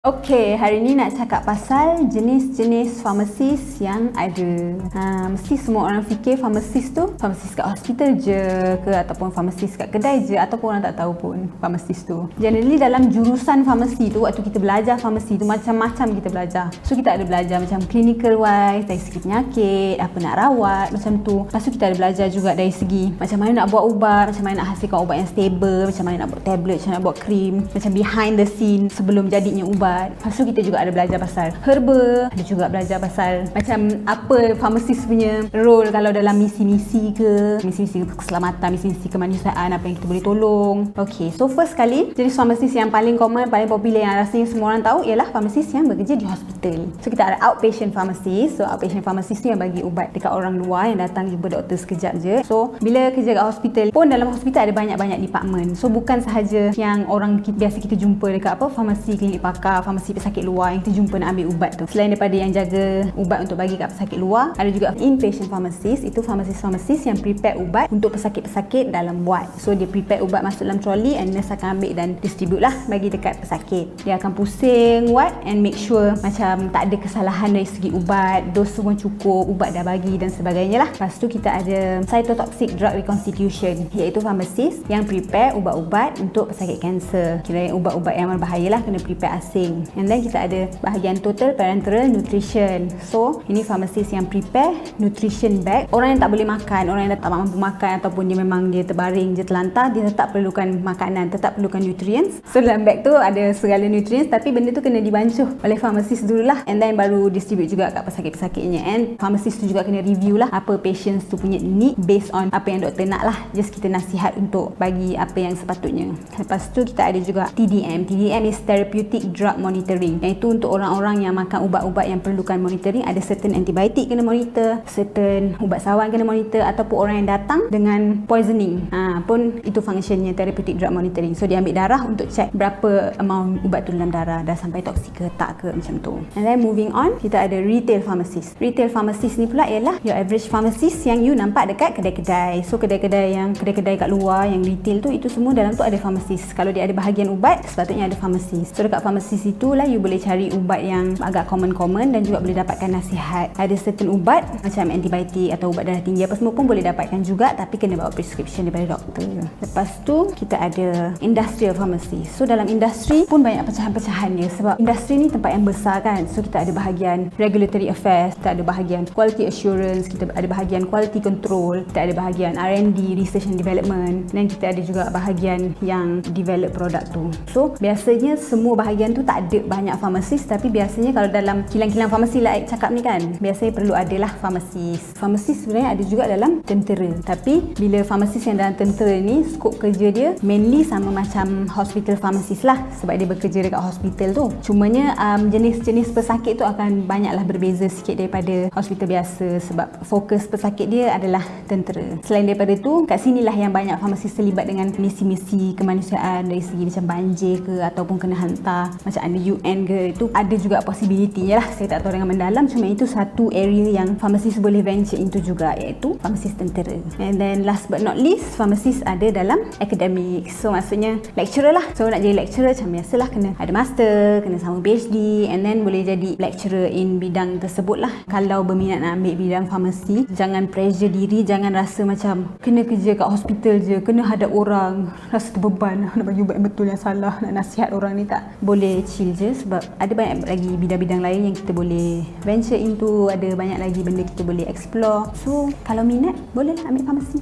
Okey, hari ni nak cakap pasal jenis-jenis farmasis yang ada. Mesti semua orang fikir farmasis tu farmasis kat hospital je ke, ataupun farmasis kat kedai je, ataupun orang tak tahu pun farmasis tu. Generally dalam jurusan farmasi tu, waktu kita belajar farmasi tu macam-macam kita belajar. So kita ada belajar macam clinical wise, dari segi penyakit, apa nak rawat, macam tu. Lepas tu kita ada belajar juga dari segi macam mana nak buat ubat, macam mana nak hasilkan ubat yang stable, macam mana nak buat tablet, macam mana nak buat krim, macam behind the scene sebelum jadinya ubat. Lepas tu kita juga ada belajar pasal herba, ada juga belajar pasal macam apa farmasis punya role kalau dalam misi-misi ke, misi-misi keselamatan, misi-misi kemanusiaan, apa yang kita boleh tolong. Okay, so first kali jenis farmasis yang paling common, paling popular yang rasanya semua orang tahu ialah farmasis yang bekerja di hospital. So kita ada outpatient pharmacist. So outpatient pharmacist tu yang bagi ubat dekat orang luar yang datang jumpa doktor sekejap je. So bila kerja kat hospital pun, dalam hospital ada banyak-banyak department. So bukan sahaja yang orang biasa kita jumpa dekat apa, farmasi klinik pakar, farmasi pesakit luar yang kita jumpa nak ambil ubat tu. Selain daripada yang jaga ubat untuk bagi kat pesakit luar, ada juga inpatient pharmacist. Itu pharmacist yang prepare ubat untuk pesakit-pesakit dalam ward. So dia prepare ubat masuk dalam trolley and nurse akan ambil dan distribute lah bagi dekat pesakit. Dia akan pusing ward and make sure macam tak ada kesalahan dari segi ubat, dos semua cukup, ubat dah bagi dan sebagainya lah. Lepas tu kita ada cytotoxic drug reconstitution, iaitu pharmacist yang prepare ubat-ubat untuk pesakit kanser. Kira ubat-ubat yang berbahaya lah kena prepare asing. And then kita ada bahagian total parenteral nutrition. So ini pharmacist yang prepare nutrition bag. Orang yang tak boleh makan, orang yang tak mampu makan, ataupun dia memang dia terbaring je terlantar, dia tetap perlukan makanan, tetap perlukan nutrients. So dalam bag tu ada segala nutrients, tapi benda tu kena dibancuh oleh pharmacist dululah, and then baru distribute juga kat pesakit-pesakitnya. And pharmacist tu juga kena review lah apa patients tu punya need based on apa yang doktor nak lah. Just kita nasihat untuk bagi apa yang sepatutnya. Lepas tu kita ada juga TDM. TDM is therapeutic drug monitoring, iaitu untuk orang-orang yang makan ubat-ubat yang perlukan monitoring. Ada certain antibiotik kena monitor, certain ubat sawan kena monitor, ataupun orang yang datang dengan poisoning pun itu functionnya therapeutic drug monitoring. So dia ambil darah untuk check berapa amount ubat tu dalam darah, dah sampai toksik ke tak ke, macam tu. And then moving on, kita ada retail pharmacist. Retail pharmacist ni pula ialah your average pharmacist yang you nampak dekat kedai-kedai. So kedai-kedai kat luar yang retail tu, itu semua dalam tu ada pharmacist. Kalau dia ada bahagian ubat, sepatutnya ada pharmacist. So dekat pharmacist itulah you boleh cari ubat yang agak common dan juga boleh dapatkan nasihat. Ada certain ubat macam antibiotik atau ubat darah tinggi apa semua pun boleh dapatkan juga, tapi kena bawa prescription daripada doktor. Lepas tu kita ada industrial pharmacy. So dalam industri pun banyak pecahan-pecahan dia, sebab industri ni tempat yang besar kan. So kita ada bahagian regulatory affairs, kita ada bahagian quality assurance, kita ada bahagian quality control, kita ada bahagian R&D, research and development, dan kita ada juga bahagian yang develop produk tu. So biasanya semua bahagian tu tak ada banyak farmasis, tapi biasanya kalau dalam kilang-kilang farmasi lah cakap ni kan, biasanya perlu adalah farmasis. Farmasis sebenarnya ada juga dalam tentera, tapi bila farmasis yang dalam tentera ni, skop kerja dia mainly sama macam hospital pharmacist lah, sebab dia bekerja dekat hospital tu. Cumanya jenis-jenis pesakit tu akan banyaklah berbeza sikit daripada hospital biasa, sebab fokus pesakit dia adalah tentera. Selain daripada tu, kat sinilah yang banyak farmasis terlibat dengan misi-misi kemanusiaan dari segi macam banjir ke, ataupun kena hantar macam ada UN ke, itu ada juga possibility lah. Saya tak tahu dengan mendalam, cuma itu satu area yang pharmacist boleh venture into juga, iaitu pharmacist tentera. And then last but not least, pharmacist ada dalam academic. So maksudnya lecturer lah. So nak jadi lecturer macam biasalah, kena ada master, kena sama PhD, and then boleh jadi lecturer in bidang tersebut lah. Kalau berminat nak ambil bidang farmasi, jangan pressure diri, jangan rasa macam kena kerja kat hospital je, kena hadap orang, rasa terbeban nak bagi ubat yang betul yang salah, nak nasihat orang ni. Tak boleh, chill je, sebab ada banyak lagi bidang-bidang lain yang kita boleh venture into, ada banyak lagi benda kita boleh explore. So kalau minat, bolehlah ambil farmasi.